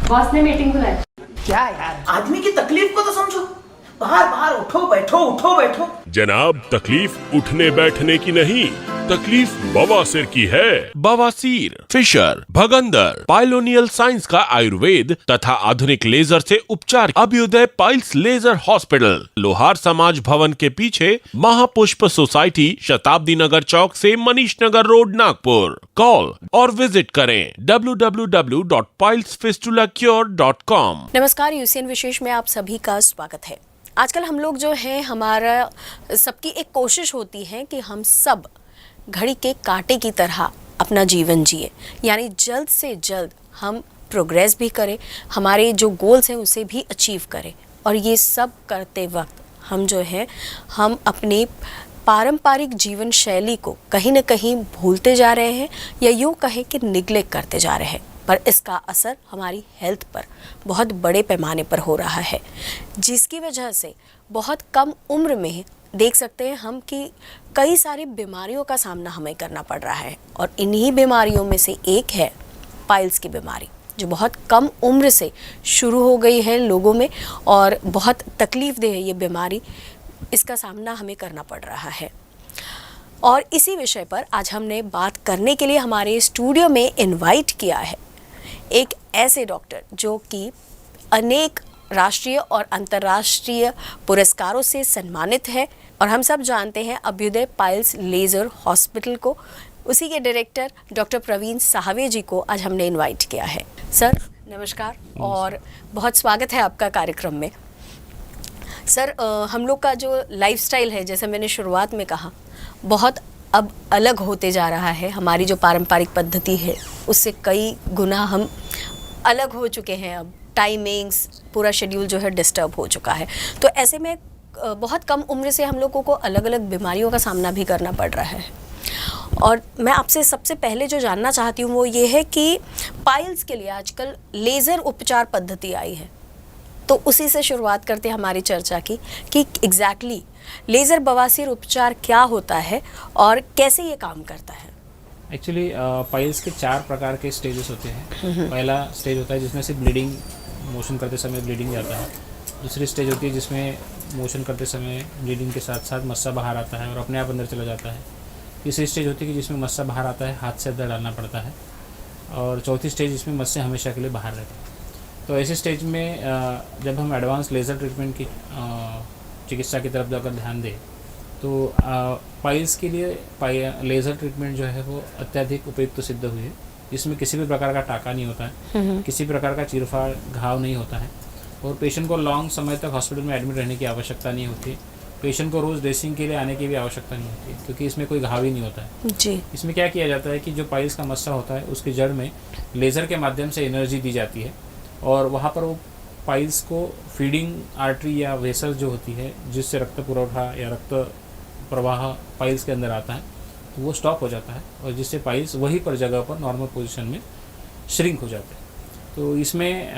Boss ने meeting बुलाई। क्या यार, आदमी की तकलीफ को तो समझो। बाहर बाहर उठो बैठो उठो बैठो। जनाब, तकलीफ उठने बैठने की नहीं, तकलीफ बवासीर की है। बवासीर, फिशर, भगंदर, पाइलोनियल साइंस का आयुर्वेद तथा आधुनिक लेजर से उपचार। अभ्युदय पाइल्स लेजर हॉस्पिटल, लोहार समाज भवन के पीछे, महापुष्प सोसाइटी, शताब्दी नगर चौक से मनीष नगर रोड, नागपुर। कॉल और विजिट करें www.pilesfistulacure.com। नमस्कार, यूसीएन विशेष में आप सभी का स्वागत है। आजकल हम लोग जो है, हमारा सबकी एक कोशिश होती है कि हम सब घड़ी के कांटे की तरह अपना जीवन जिए, यानी जल्द से जल्द हम प्रोग्रेस भी करें, हमारे जो गोल्स हैं उसे भी अचीव करें। और ये सब करते वक्त हम जो है, हम अपनी पारंपरिक जीवन शैली को कहीं ना कहीं भूलते जा रहे हैं, या यूँ कहें कि निग्लेक्ट करते जा रहे हैं। पर इसका असर हमारी हेल्थ पर बहुत बड़े पैमाने पर हो रहा है, जिसकी वजह से बहुत कम उम्र में देख सकते हैं हम कि कई सारी बीमारियों का सामना हमें करना पड़ रहा है। और इन्हीं बीमारियों में से एक है पाइल्स की बीमारी, जो बहुत कम उम्र से शुरू हो गई है लोगों में और बहुत तकलीफ़देह है ये बीमारी। इसका सामना हमें करना पड़ रहा है। और इसी विषय पर आज हमने बात करने के लिए हमारे स्टूडियो में इनवाइट किया है एक ऐसे डॉक्टर जो कि अनेक राष्ट्रीय और अंतर्राष्ट्रीय पुरस्कारों से सम्मानित है। और हम सब जानते हैं अभ्युदय पाइल्स लेज़र हॉस्पिटल को, उसी के डायरेक्टर डॉक्टर प्रवीण साहवे जी को आज हमने इनवाइट किया है। सर नमस्कार और बहुत स्वागत है आपका कार्यक्रम में। सर, हम लोग का जो लाइफस्टाइल है, जैसे मैंने शुरुआत में कहा, बहुत अब अलग होते जा रहा है। हमारी जो पारंपरिक पद्धति है उससे कई गुना हम अलग हो चुके हैं। अब टाइमिंग्स, पूरा शेड्यूल जो है डिस्टर्ब हो चुका है। तो ऐसे में बहुत कम उम्र से हम लोगों को अलग अलग बीमारियों का सामना भी करना पड़ रहा है। और मैं आपसे सबसे पहले जो जानना चाहती हूँ वो ये है कि पाइल्स के लिए आजकल लेज़र उपचार पद्धति आई है, तो उसी से शुरुआत करते हैं हमारी चर्चा की कि एग्जैक्टली लेज़र बवासीर उपचार क्या होता है और कैसे ये काम करता है। एक्चुअली पाइल्स के 4 प्रकार के स्टेजेस होते हैं। पहला स्टेज होता है जिसमें से ब्लीडिंग, मोशन करते समय ब्लीडिंग जाता है। दूसरी स्टेज होती है जिसमें मोशन करते समय ब्लीडिंग के साथ साथ मस्सा बाहर आता है और अपने आप अंदर चला जाता है। तीसरी स्टेज होती है कि जिसमें मस्सा बाहर आता है, हाथ से अंदर डालना पड़ता है। और चौथी स्टेज जिसमें मस्से हमेशा के लिए बाहर रहते हैं। तो ऐसे स्टेज में जब हम एडवांस लेज़र ट्रीटमेंट की चिकित्सा की तरफ जाकर ध्यान दें तो पाइल्स के लिए लेज़र ट्रीटमेंट जो है वो अत्यधिक उपयुक्त सिद्ध हुई है। इसमें किसी भी प्रकार का टाका नहीं होता है, किसी प्रकार का चीरफाड़ घाव नहीं होता है और पेशेंट को लॉन्ग समय तक हॉस्पिटल में एडमिट रहने की आवश्यकता नहीं होती। पेशेंट को रोज़ ड्रेसिंग के लिए आने की भी आवश्यकता नहीं होती, क्योंकि इसमें कोई घाव ही नहीं होता है जी। इसमें क्या किया जाता है कि जो पाइल्स का मस्सा होता है उसकी जड़ में लेज़र के माध्यम से एनर्जी दी जाती है और वहाँ पर वो पाइल्स को फीडिंग आर्टरी या वेसल जो होती है, जिससे रक्त पुरवठा या रक्त प्रवाह पाइल्स के अंदर आता है, तो वो स्टॉप हो जाता है और जिससे पाइल्स वहीं पर जगह पर नॉर्मल पोजीशन में श्रिंक हो जाते हैं। तो इसमें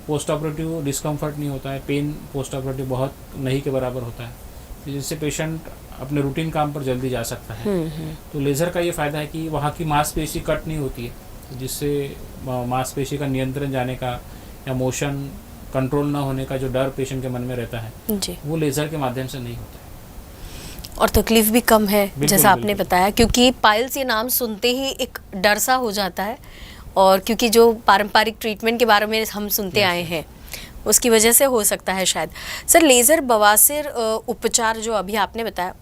पोस्ट ऑपरेटिव डिस्कम्फर्ट नहीं होता है, पेन पोस्ट ऑपरेटिव बहुत नहीं के बराबर होता है, जिससे पेशेंट अपने रूटीन काम पर जल्दी जा सकता है। तो लेज़र का ये फ़ायदा है कि वहाँ की मांसपेशी कट नहीं होती है, जिससे मांसपेशी का नियंत्रण जाने का या मोशन कंट्रोल ना होने का जो डर पेशेंट के मन में रहता है जी, वो लेज़र के माध्यम से नहीं होता है। और तकलीफ भी कम है, जैसा आपने बताया, क्योंकि पाइल्स ये नाम सुनते ही एक डर सा हो जाता है। और क्योंकि जो पारंपरिक ट्रीटमेंट के बारे में हम सुनते आए हैं उसकी वजह से हो सकता है शायद। सर, लेज़र बवासीर उपचार जो अभी आपने बताया,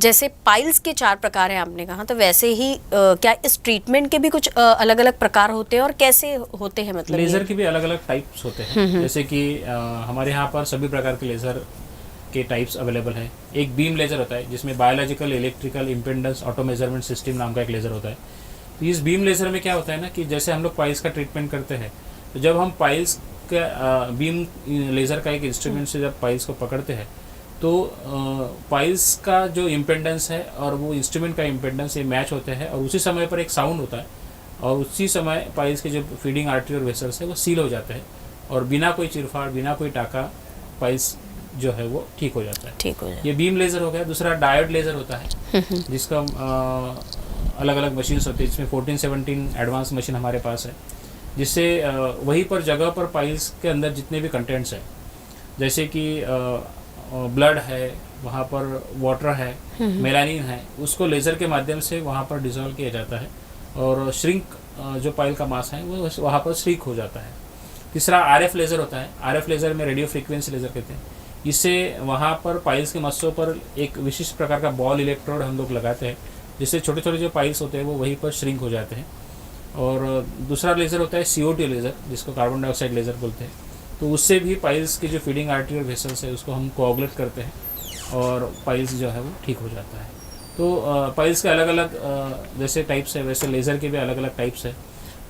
जैसे पाइल्स के 4 प्रकार हैं आपने कहा, तो वैसे ही क्या इस ट्रीटमेंट के भी कुछ अलग अलग प्रकार होते हैं और कैसे होते हैं? मतलब लेज़र के भी अलग अलग टाइप्स होते हैं। जैसे कि हमारे यहाँ पर सभी प्रकार के लेज़र के टाइप्स अवेलेबल हैं। एक बीम लेज़र होता है जिसमें biological electrical impedance auto measurement system नाम का एक लेज़र होता है। तो इस बीम लेज़र में क्या होता है ना कि जैसे हम लोग पाइल्स का ट्रीटमेंट करते हैं, तो जब हम पाइल्स का बीम लेज़र का एक इंस्ट्रूमेंट से जब पाइल्स को पकड़ते हैं तो पाइल्स का जो इम्पेडेंस है और वो इंस्ट्रूमेंट का इम्पेडेंस ये मैच होते हैं और उसी समय पर एक साउंड होता है और उसी समय पाइल्स के जो फीडिंग आर्टरी और वेसल्स है वो सील हो जाते हैं और बिना कोई चिरफाड़, बिना कोई टाका पाइल्स जो है वो ठीक हो जाता है। ठीक हो जाए। ये बीम लेज़र हो गया। दूसरा डायोड लेज़र होता है जिसका अलग अलग मशीन्स होती है, जिसमें 14-17 एडवांस मशीन हमारे पास है, जिससे वहीं पर जगह पर पाइल्स के अंदर जितने भी कंटेंट्स हैं, जैसे कि ब्लड है, वहाँ पर वाटर है, मेलानिन है, उसको लेज़र के माध्यम से वहाँ पर डिज़ोल्व किया जाता है और श्रिंक जो पाइल का मास है वो वहाँ पर श्रिंक हो जाता है। तीसरा आरएफ लेज़र होता है। आरएफ लेज़र में रेडियो फ्रीक्वेंसी लेज़र कहते हैं। इससे वहाँ पर पाइल्स के मस्सों पर एक विशिष्ट प्रकार का बॉल इलेक्ट्रोड हम लोग लगाते हैं, जिससे छोटे छोटे जो पाइल्स होते हैं वो वहीं पर श्रिंक हो जाते हैं। और दूसरा लेज़र होता है CO2 लेज़र, जिसको कार्बन डाइऑक्साइड लेज़र बोलते हैं। तो उससे भी पाइल्स की जो फीडिंग आर्टरी वेसल्स है उसको हम कोआगुलेट करते हैं और पाइल्स जो है वो ठीक हो जाता है। तो पाइल्स के अलग अलग जैसे टाइप्स है, वैसे लेज़र के भी अलग अलग टाइप्स है।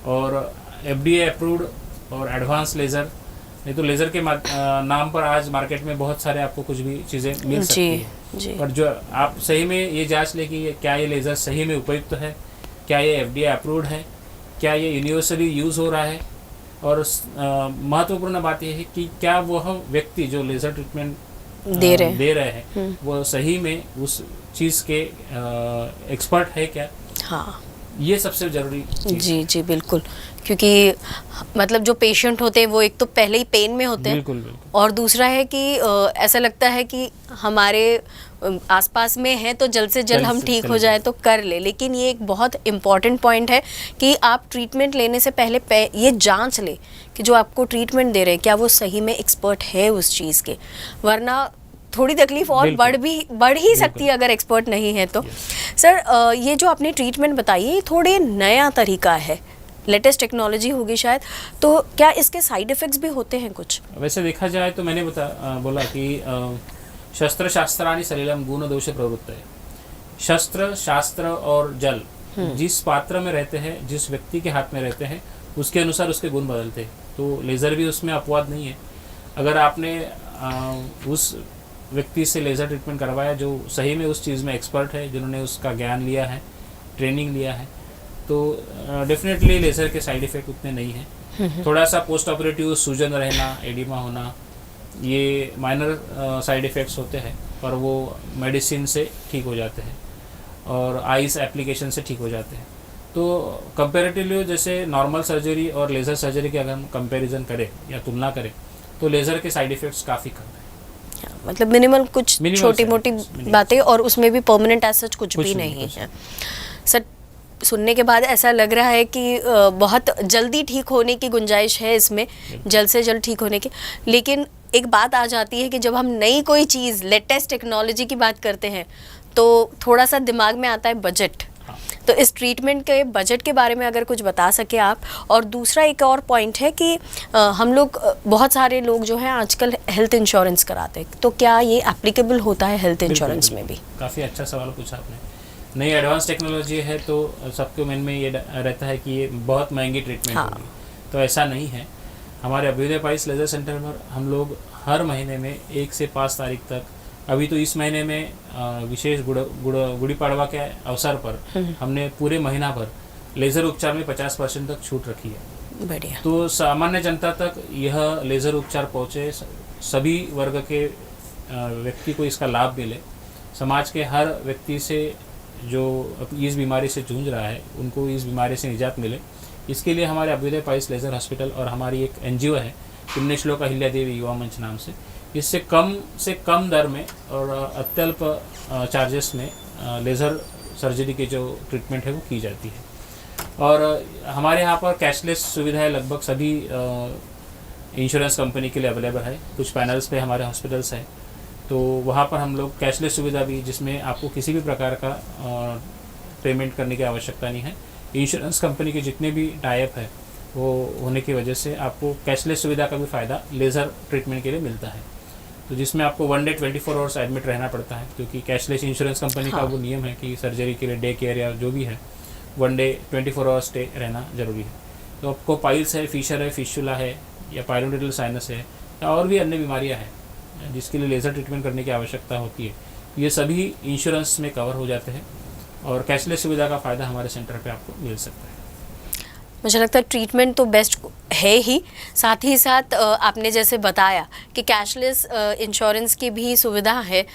और FDA अप्रूव्ड और एडवांस लेज़र, नहीं तो लेज़र के नाम पर आज मार्केट में बहुत सारे आपको कुछ भी चीज़ें मिल सकती है, पर जो आप सही में ये जांच ले कि क्या ये लेज़र सही में उपयुक्त है, क्या ये FDA अप्रूव्ड है, क्या ये यूनिवर्सली यूज़ हो रहा है, और महत्वपूर्ण बात यह है कि क्या वह व्यक्ति जो लेज़र ट्रीटमेंट दे रहे हैं वो सही में उस चीज़ के एक्सपर्ट है क्या। हाँ, ये सबसे ज़रूरी। जी जी बिल्कुल, क्योंकि मतलब जो पेशेंट होते हैं वो एक तो पहले ही पेन में होते हैं, बिल्कुल बिल्कुल, और दूसरा है कि ऐसा लगता है कि हमारे आसपास में है तो जल्द से जल्द हम ठीक हो जाए तो कर ले। लेकिन ये एक बहुत इम्पॉर्टेंट पॉइंट है कि आप ट्रीटमेंट लेने से पहले ये जांच ले कि जो आपको ट्रीटमेंट दे रहे हैं क्या वो सही में एक्सपर्ट है उस चीज़ के, वरना थोड़ी तकलीफ और बढ़ ही सकती है अगर एक्सपर्ट नहीं है तो। सर ये जो आपने ट्रीटमेंट बताई है थोड़े नया तरीका है, लेटेस्ट टेक्नोलॉजी होगी शायद, तो क्या इसके साइड इफ़ेक्ट्स भी होते हैं कुछ? वैसे देखा जाए तो मैंने बोला कि शस्त्र शास्त्राणि सलिलम गुण दोष प्रवृत्त है। शस्त्र, शास्त्र और जल जिस पात्र में रहते हैं, जिस व्यक्ति के हाथ में रहते हैं, उसके अनुसार उसके गुण बदलते हैं। तो लेज़र भी उसमें अपवाद नहीं है। अगर आपने उस व्यक्ति से लेज़र ट्रीटमेंट करवाया जो सही में उस चीज़ में एक्सपर्ट है, जिन्होंने उसका ज्ञान लिया है, ट्रेनिंग लिया है, तो डेफिनेटली लेज़र के साइड इफ़ेक्ट उतने नहीं हैं। थोड़ा सा पोस्ट ऑपरेटिव सूजन रहना, एडिमा होना, ये माइनर साइड इफ़ेक्ट्स होते हैं, पर वो मेडिसिन से ठीक हो जाते हैं और आइस एप्लीकेशन से ठीक हो जाते हैं। तो कंपेरेटिवली जैसे नॉर्मल सर्जरी और लेज़र सर्जरी के अगर हम कंपैरिजन करें या तुलना करें तो लेज़र के साइड इफ़ेक्ट्स काफ़ी कम हैं। मतलब मिनिमल कुछ छोटी मोटी बातें, और उसमें भी परमानेंट ऐसा कुछ भी नहीं है। सर सुनने के बाद ऐसा लग रहा है कि बहुत जल्दी ठीक होने की गुंजाइश है इसमें, जल्द से जल्द ठीक होने की। लेकिन एक बात आ जाती है कि जब हम नई कोई चीज़, लेटेस्ट टेक्नोलॉजी की बात करते हैं तो थोड़ा सा दिमाग में आता है बजट। तो इस ट्रीटमेंट के बजट के बारे में अगर कुछ बता सके आप। और दूसरा एक और पॉइंट है कि हम लोग, बहुत सारे लोग जो हैं आजकल हेल्थ इंश्योरेंस कराते हैं, तो क्या ये एप्लीकेबल होता है हेल्थ इंश्योरेंस में भी? काफ़ी अच्छा सवाल पूछा आपने। नई एडवांस टेक्नोलॉजी है तो सबके मन में ये रहता है कि ये बहुत महंगी ट्रीटमेंट होगी, तो ऐसा नहीं है। हमारे अभ्युदय पाइल्स लेज़र सेंटर पर हम लोग हर महीने में 1 से 5 तारीख तक, अभी तो इस महीने में विशेष गुड़ी पाड़वा के अवसर पर हमने पूरे महीना भर लेज़र उपचार में 50% तक छूट रखी है। बढ़िया। तो सामान्य जनता तक यह लेज़र उपचार पहुँचे, सभी वर्ग के व्यक्ति को इसका लाभ मिले, समाज के हर व्यक्ति से जो इस बीमारी से जूझ रहा है उनको इस बीमारी से निजात मिले, इसके लिए हमारे अभ्युदय पाइल्स लेज़र हॉस्पिटल और हमारी एक NGO है पुण्यश्लोक अहिल्या देवी युवा मंच नाम से कम दर में और अत्यल्प चार्जेस में लेज़र सर्जरी की जो ट्रीटमेंट है वो की जाती है। और हमारे यहाँ पर कैशलेस सुविधाएं लगभग सभी इंश्योरेंस कंपनी के लिए अवेलेबल है। कुछ पैनल्स पे हमारे हॉस्पिटल्स हैं, तो वहाँ पर हम लोग कैशलेस सुविधा भी, जिसमें आपको किसी भी प्रकार का पेमेंट करने की आवश्यकता नहीं है। इंश्योरेंस कंपनी के जितने भी टाइप है वो होने की वजह से आपको कैशलेस सुविधा का भी फ़ायदा लेज़र ट्रीटमेंट के लिए मिलता है। तो जिसमें आपको 1 डे 24 आवर्स एडमिट रहना पड़ता है, क्योंकि कैशलेस इंश्योरेंस कंपनी का वो नियम है कि सर्जरी के लिए डे केयर या जो भी है 1 डे 24 आवर्स स्टे रहना ज़रूरी है। तो आपको पाइल्स है, फिशर है, फिशुला है या पायलोनेटल साइनस है या और भी अन्य बीमारियाँ हैं जिसके लिए लेज़र ट्रीटमेंट करने की आवश्यकता होती है, ये सभी इंश्योरेंस में कवर हो जाते हैं और कैशलेस सुविधा का फ़ायदा हमारे सेंटर पे आपको मिल सकता है। मुझे लगता है ट्रीटमेंट तो बेस्ट है ही, साथ ही साथ आपने जैसे बताया कि कैशलेस इंश्योरेंस की भी सुविधा है,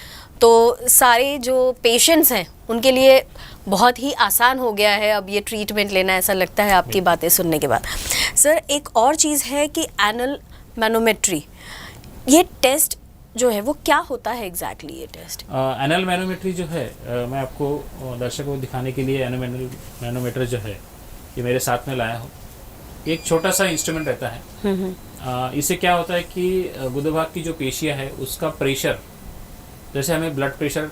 तो सारे जो पेशेंट्स हैं उनके लिए बहुत ही आसान हो गया है अब ये ट्रीटमेंट लेना, ऐसा लगता है आपकी बातें सुनने के बाद। सर, एक और चीज़ है कि एनल मैनोमेट्री, ये टेस्ट जो है वो क्या होता है एग्जैक्टली ये टेस्ट? एनल मैनोमेट्री जो है, मैं आपको दर्शकों को दिखाने के लिए एनल मैनोमीटर जो है ये मेरे साथ में लाया हूँ। एक छोटा सा इंस्ट्रूमेंट रहता है। इससे क्या होता है कि गुदा भाग की जो पेशियाँ है उसका प्रेशर, जैसे हमें ब्लड प्रेशर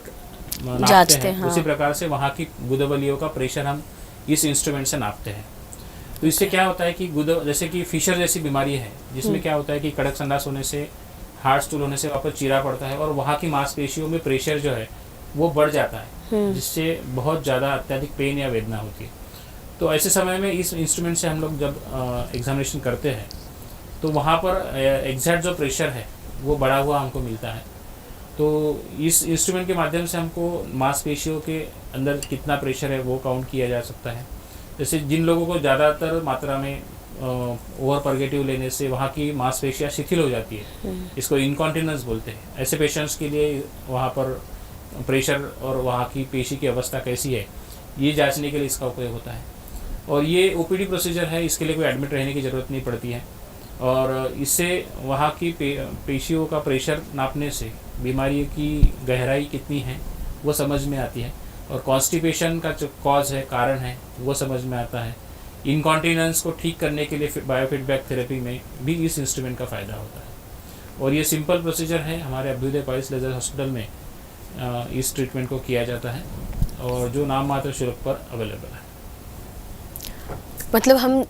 नापते हैं, उसी प्रकार से वहाँ की गुदबलियों का प्रेशर हम इस इंस्ट्रूमेंट से नापते हैं। तो इससे क्या होता है कि जैसे कि फिशर जैसी बीमारी है जिसमें क्या होता है कि कड़क संडास होने से, हार्ट स्टूल होने से वहाँ पर चीरा पड़ता है और वहाँ की मांसपेशियों में प्रेशर जो है वो बढ़ जाता है, जिससे बहुत ज़्यादा अत्यधिक पेन या वेदना होती है। तो ऐसे समय में इस इंस्ट्रूमेंट से हम लोग जब एग्जामिनेशन करते हैं तो वहाँ पर एग्जैक्ट जो प्रेशर है वो बढ़ा हुआ हमको मिलता है। तो इस इंस्ट्रूमेंट के माध्यम से हमको मांसपेशियों के अंदर कितना प्रेशर है वो काउंट किया जा सकता है। जैसे जिन लोगों को ज़्यादातर मात्रा में ओवर परगेटिव लेने से वहाँ की मांसपेशियाँ शिथिल हो जाती है, इसको इनकॉन्टिनेंस बोलते हैं, ऐसे पेशेंट्स के लिए वहाँ पर प्रेशर और वहाँ की पेशी की अवस्था कैसी है ये जांचने के लिए इसका उपयोग होता है। और ये ओपीडी प्रोसीजर है, इसके लिए कोई एडमिट रहने की ज़रूरत नहीं पड़ती है। और इससे वहाँ की पेशियों का प्रेशर नापने से बीमारी की गहराई कितनी है वो समझ में आती है, और कॉन्स्टिपेशन का जो कॉज है, कारण है, वो समझ में आता है। इनकॉन्टिनेंस को ठीक करने के लिए बायोफीडबैक थेरेपी में भी इस इंस्ट्रूमेंट का फ़ायदा होता है। और ये सिंपल प्रोसीजर है, हमारे अभ्युदय पाइल्स लेजर हॉस्पिटल में इस ट्रीटमेंट को किया जाता है और जो नाम मात्र शुल्क पर अवेलेबल है। मतलब हम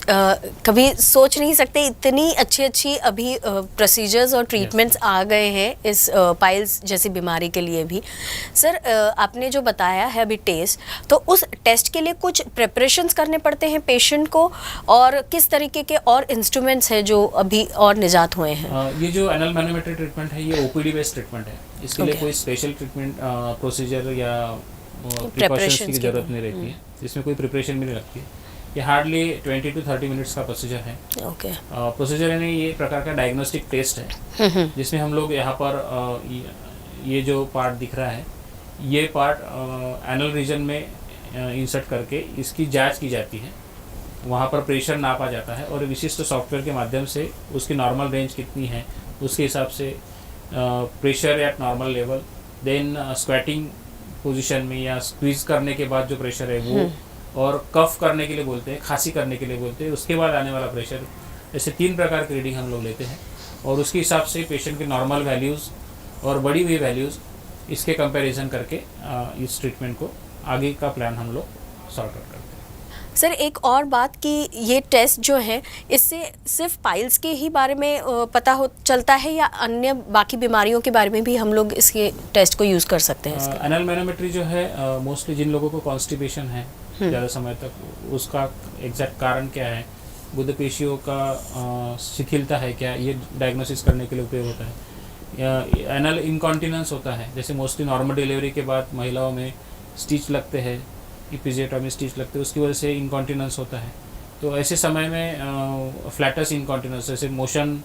कभी सोच नहीं सकते इतनी अच्छी अभी प्रोसीजर्स और ट्रीटमेंट्स आ गए हैं इस पाइल्स जैसी बीमारी के लिए भी। सर, आपने जो बताया है अभी टेस्ट, तो उस टेस्ट के लिए कुछ प्रिपरेशंस करने पड़ते हैं पेशेंट को, और किस तरीके के और इंस्ट्रूमेंट्स हैं जो अभी और निजात हुए हैं? ये जो एनल मैनोमेट्री ट्रीटमेंट है ये ओपीडी बेस्ड ट्रीटमेंट है। इसके लिए कोई स्पेशल ट्रीटमेंट प्रोसीजर या प्रिकॉशंस की जरूरत नहीं रहती है, इसमें कोई प्रिपरेशन भी नहीं लगती है। ये हार्डली 20 to 30 मिनट्स का प्रोसीजर है। प्रोसीजर यानी ये प्रकार का डायग्नोस्टिक टेस्ट है जिसमें हम लोग यहाँ पर ये जो पार्ट दिख रहा है ये पार्ट एनल रीजन में इंसर्ट करके इसकी जांच की जाती है। वहाँ पर प्रेशर नापा जाता है और विशिष्ट सॉफ्टवेयर के माध्यम से उसकी नॉर्मल रेंज कितनी है उसके हिसाब से pressure at normal level, then squatting position में या स्क्वीज करने के बाद जो प्रेशर है वो, और कफ करने के लिए बोलते हैं, खांसी करने के लिए बोलते हैं, उसके बाद आने वाला प्रेशर, ऐसे 3 प्रकार की रीडिंग हम लोग लेते हैं। और उसके हिसाब से पेशेंट के नॉर्मल वैल्यूज़ और बढ़ी हुई वैल्यूज़ इसके कंपैरिजन करके इस ट्रीटमेंट को आगे का प्लान हम लोग सॉर्ट आउट करते हैं। सर, एक और बात कि ये टेस्ट जो है इससे सिर्फ पाइल्स के ही बारे में पता चलता है या अन्य बाकी बीमारियों के बारे में भी हम लोग इसके टेस्ट को यूज़ कर सकते हैं? एनल मैनोमेट्री जो है मोस्टली जिन लोगों को कॉन्स्टिपेशन है ज़्यादा समय तक, उसका एग्जैक्ट कारण क्या है, गुदपेशियों का शिथिलता है क्या, ये डायग्नोसिस करने के लिए उपयोग होता है। एनल इनकॉन्टिनेंस होता है, जैसे मोस्टली नॉर्मल डिलीवरी के बाद महिलाओं में स्टिच लगते हैं, इपिजियोटॉमी स्टिच लगते हैं, उसकी वजह से इनकॉन्टिनेंस होता है। तो ऐसे समय में फ्लैटस इनकॉन्टिनेंस, जैसे मोशन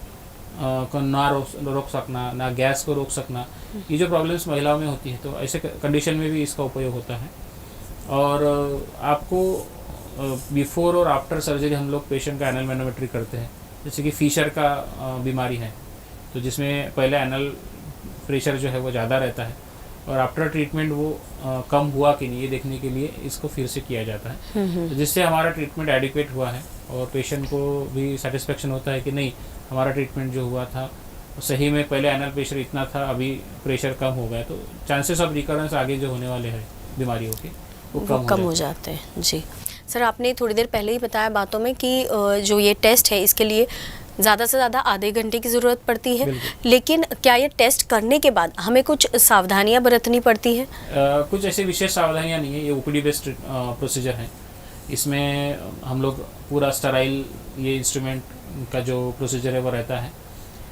को ना रोक सकना, ना गैस को रोक सकना, ये जो प्रॉब्लम्स महिलाओं में होती है, तो ऐसे कंडीशन में भी इसका उपयोग होता है। और आपको बिफोर और आफ्टर सर्जरी हम लोग पेशेंट का एनल मैनोमेट्री करते हैं। जैसे कि फिशर का बीमारी है तो जिसमें पहले एनल प्रेशर जो है वो ज़्यादा रहता है और आफ्टर ट्रीटमेंट वो कम हुआ कि नहीं ये देखने के लिए इसको फिर से किया जाता है, तो जिससे हमारा ट्रीटमेंट एडिक्वेट हुआ है और पेशेंट को भी सेटिस्फेक्शन होता है कि नहीं हमारा ट्रीटमेंट जो हुआ था सही में, पहले एनल प्रेशर इतना था अभी प्रेशर कम हो गया, तो चांसेस ऑफ रिकरेंस आगे जो होने वाले हैं बीमारियों के वो कम हो जाते हैं। जी सर, आपने थोड़ी देर पहले ही बताया बातों में कि जो ये टेस्ट है इसके लिए ज़्यादा से ज़्यादा आधे घंटे की ज़रूरत पड़ती है, लेकिन क्या ये टेस्ट करने के बाद हमें कुछ सावधानियां बरतनी पड़ती है? कुछ ऐसी विशेष सावधानियां नहीं है, ये ओपीडी बेस्ड प्रोसीजर है। इसमें हम लोग पूरा स्टराइल ये इंस्ट्रूमेंट का जो प्रोसीजर है वो रहता है,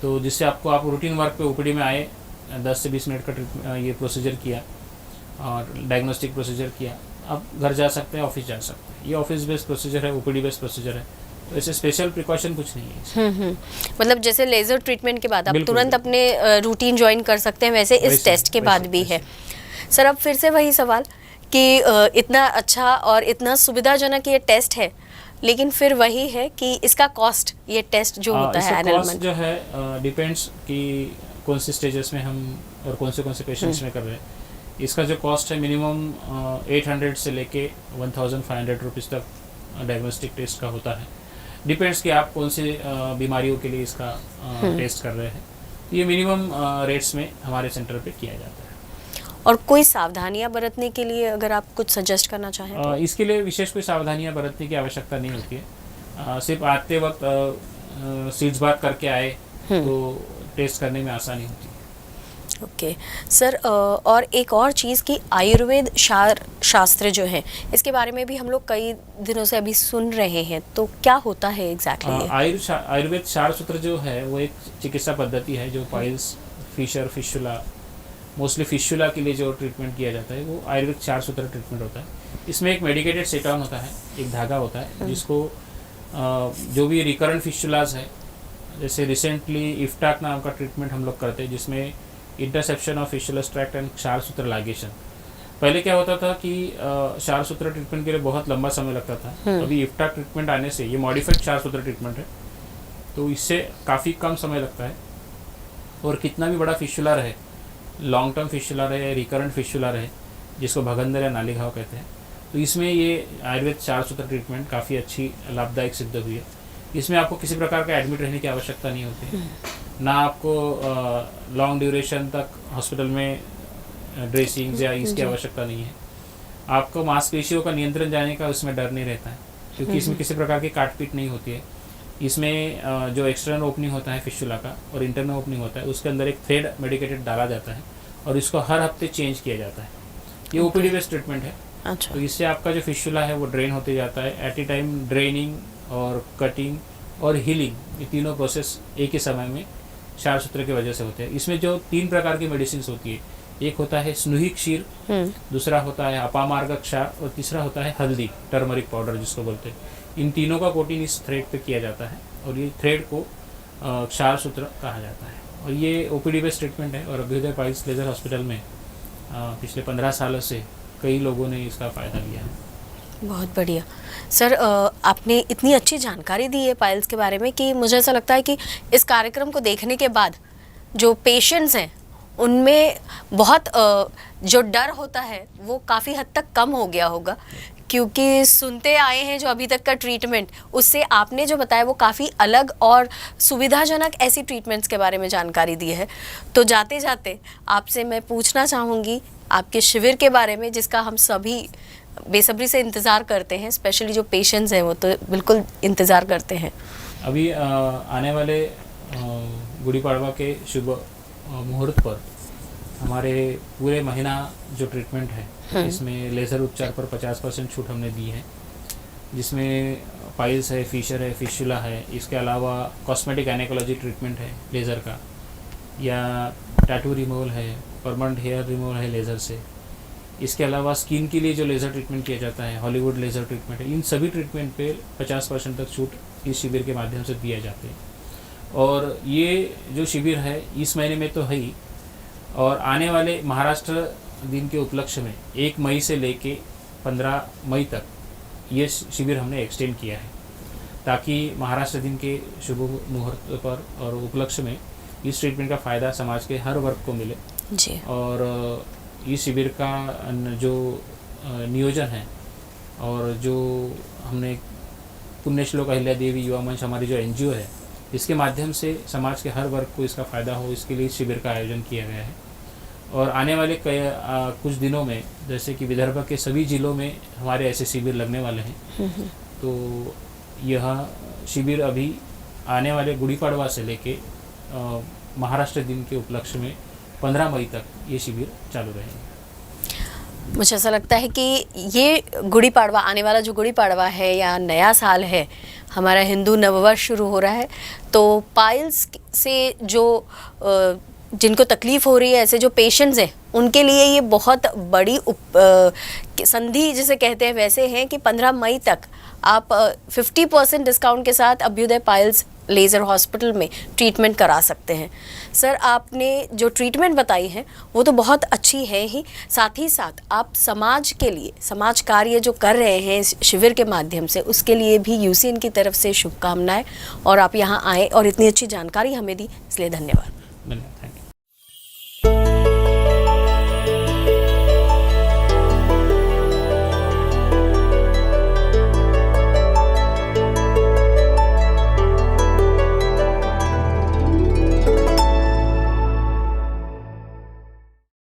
तो जिससे आपको आप रूटीन वर्क पे ओपीडी में आए 10 से 20 मिनट का ये प्रोसीजर किया और डायग्नोस्टिक प्रोसीजर किया, आप घर जा सकते हैं, ऑफिस जा सकते हैं। ये ऑफिस बेस्ड प्रोसीजर है, ओपीडी बेस्ड प्रोसीजर है तो ऐसे स्पेशल प्रिकॉशन कुछ नहीं है इसमें। मतलब जैसे लेजर ट्रीटमेंट के बाद आप बिल्कुल, तुरंत अपने रूटीन ज्वाइन कर सकते हैं, वैसे इस वैसे, टेस्ट के बाद वैसे, भी है। सर अब फिर से वही सवाल कि इतना अच्छा और इतना सुविधाजनक ये टेस्ट है, लेकिन फिर वही है कि इसका कॉस्ट, ये टेस्ट जो होता है इसका कॉस्ट एनलमेंट, जो है डिपेंड्स कि कौन से स्टेजेस में हम और कौन से पेशेंट्स में कर रहे हैं। इसका जो कॉस्ट है मिनिमम 800 से लेके 1500 रुपीज़ तक डायग्नोस्टिक टेस्ट का होता है। डिपेंड्स कि आप कौन से बीमारियों के लिए इसका टेस्ट कर रहे हैं। ये मिनिमम रेट्स में हमारे सेंटर पे किया जाता है। और कोई सावधानियां बरतने के लिए अगर आप कुछ सजेस्ट करना चाहें तो? इसके लिए विशेष कोई सावधानियां बरतने की आवश्यकता नहीं होती है। सिर्फ आते वक्त सीड्स बात करके आए तो टेस्ट करने में आसानी होती है। ओके सर, और एक और चीज़ कि आयुर्वेद शास्त्र जो है, इसके बारे में भी हम लोग कई दिनों से अभी सुन रहे हैं, तो क्या होता है एग्जैक्टली? आयुर्वेद क्षार सूत्र जो है वो एक चिकित्सा पद्धति है जो piles, fissure, fistula, mostly fistula के लिए जो ट्रीटमेंट किया जाता है वो आयुर्वेद क्षार सूत्र ट्रीटमेंट होता है। इसमें एक मेडिकेटेड सेटॉन होता है, एक धागा होता है जिसको जो भी रिकरेंट फिशुलाज है, जैसे रिसेंटली इफ्टाक नाम का ट्रीटमेंट हम लोग करते हैं जिसमें इंटरसेप्शन ऑफ फिशुलस ट्रैक्ट एंड क्षार सूत्र लाइगेशन। पहले क्या होता था कि क्षार सूत्र ट्रीटमेंट के लिए बहुत लंबा समय लगता था। अभी इफ्टाक ट्रीटमेंट आने से, ये मॉडिफाइड क्षार सूत्र ट्रीटमेंट है, तो इससे काफ़ी कम समय लगता है। और कितना भी बड़ा फिशुला रहे, लॉन्ग टर्म फिशुला रहे, रिकरेंट फिशुला रहे, जिसको भगंदर या नाली घाव कहते हैं, तो इसमें ये आयुर्वेद क्षार सूत्र ट्रीटमेंट काफ़ी अच्छी लाभदायक सिद्ध हुई है। इसमें आपको किसी प्रकार का एडमिट रहने की आवश्यकता नहीं होती है, ना आपको लॉन्ग ड्यूरेशन तक हॉस्पिटल में ड्रेसिंग या इसकी आवश्यकता नहीं है। आपको मांसपेशियों का नियंत्रण जाने का उसमें डर नहीं रहता है, क्योंकि इसमें किसी प्रकार की काटपीट नहीं होती है। इसमें जो एक्सटर्नल ओपनिंग होता है फिशुला का और इंटरनल ओपनिंग होता है, उसके अंदर एक थ्रेड मेडिकेटेड डाला जाता है और इसको हर हफ्ते चेंज किया जाता है। ये ओपीडी बेस्ड ट्रीटमेंट है। अच्छा। तो इससे आपका जो फिशुला है वो ड्रेन होते जाता है। एट ए टाइम ड्रेनिंग और कटिंग और हीलिंग, ये तीनों प्रोसेस एक ही समय में क्षार सूत्र की वजह से होते हैं। इसमें जो 3 प्रकार की मेडिसिन होती है, एक होता है स्नुही क्षीर, दूसरा होता है अपामार्ग क्षार और तीसरा होता है हल्दी, टर्मरिक पाउडर जिसको बोलते हैं। इन तीनों का कोटिंग इस थ्रेड पे किया जाता है और ये थ्रेड को क्षार सूत्र कहा जाता है। और ये ओपीडी बेस्ड ट्रीटमेंट है और अभ्युदय पाइल्स लेजर हॉस्पिटल में पिछले 15 सालों से कई लोगों ने इसका फ़ायदा लिया है। बहुत बढ़िया सर, आपने इतनी अच्छी जानकारी दी है पाइल्स के बारे में कि मुझे ऐसा लगता है कि इस कार्यक्रम को देखने के बाद जो पेशेंट्स हैं उनमें बहुत जो डर होता है वो काफ़ी हद तक कम हो गया होगा, क्योंकि सुनते आए हैं जो अभी तक का ट्रीटमेंट, उससे आपने जो बताया वो काफ़ी अलग और सुविधाजनक ऐसी ट्रीटमेंट्स के बारे में जानकारी दी है। तो जाते जाते आपसे मैं पूछना चाहूँगी आपके शिविर के बारे में, जिसका हम सभी बेसब्री से इंतज़ार करते हैं, स्पेशली जो पेशेंट्स हैं वो तो बिल्कुल इंतज़ार करते हैं। अभी आने वाले गुड़ी पड़वा के शुभ मुहूर्त पर हमारे पूरे महीना जो ट्रीटमेंट है, इसमें लेज़र उपचार पर 50% छूट हमने दी है, जिसमें पाइल्स है, फिशर है, फिशुला है। इसके अलावा कॉस्मेटिक गायनेकोलॉजी ट्रीटमेंट है लेज़र का, या टैटू रिमूवल है, परमानेंट हेयर रिमूवल है लेज़र से। इसके अलावा स्किन के लिए जो लेज़र ट्रीटमेंट किया जाता है, हॉलीवुड लेज़र ट्रीटमेंट है। इन सभी ट्रीटमेंट पे 50% तक छूट इस शिविर के माध्यम से दिए जाते हैं। और ये जो शिविर है इस महीने में तो है ही, और आने वाले महाराष्ट्र दिन के उपलक्ष्य में 1 मई से लेके 15 मई तक ये शिविर हमने एक्सटेंड किया है, ताकि महाराष्ट्र दिन के शुभ मुहूर्त पर और उपलक्ष्य में इस ट्रीटमेंट का फ़ायदा समाज के हर वर्ग को मिले जी। और इस शिविर का जो नियोजन है और जो हमने पुण्यश्लोक अहिल्या देवी युवा मंच, हमारी जो NGO है, इसके माध्यम से समाज के हर वर्ग को इसका फ़ायदा हो, इसके लिए शिविर का आयोजन किया गया है। और आने वाले कुछ दिनों में, जैसे कि विदर्भ के सभी जिलों में हमारे ऐसे शिविर लगने वाले हैं। तो यह शिविर अभी आने वाले गुड़ी पड़वा से लेके महाराष्ट्र दिन के उपलक्ष्य में 15 मई तक ये शिविर चालू रहेंगे। मुझे ऐसा लगता है कि ये गुड़ी पड़वा, आने वाला जो गुड़ी पड़वा है या नया साल है, हमारा हिंदू नववर्ष शुरू हो रहा है, तो पाइल्स से जो जिनको तकलीफ़ हो रही है, ऐसे जो पेशेंट्स हैं, उनके लिए ये बहुत बड़ी संधि जिसे कहते हैं वैसे हैं कि 15 मई तक आप 50% डिस्काउंट के साथ अभ्युदय पायल्स लेज़र हॉस्पिटल में ट्रीटमेंट करा सकते हैं। सर, आपने जो ट्रीटमेंट बताई है वो तो बहुत अच्छी है ही, साथ ही साथ आप समाज के लिए समाज कार्य जो कर रहे हैं इस शिविर के माध्यम से, उसके लिए भी यूसीएन की तरफ से शुभकामनाएं। और आप यहाँ आए और इतनी अच्छी जानकारी हमें दी, इसलिए धन्यवाद। धन्यवाद।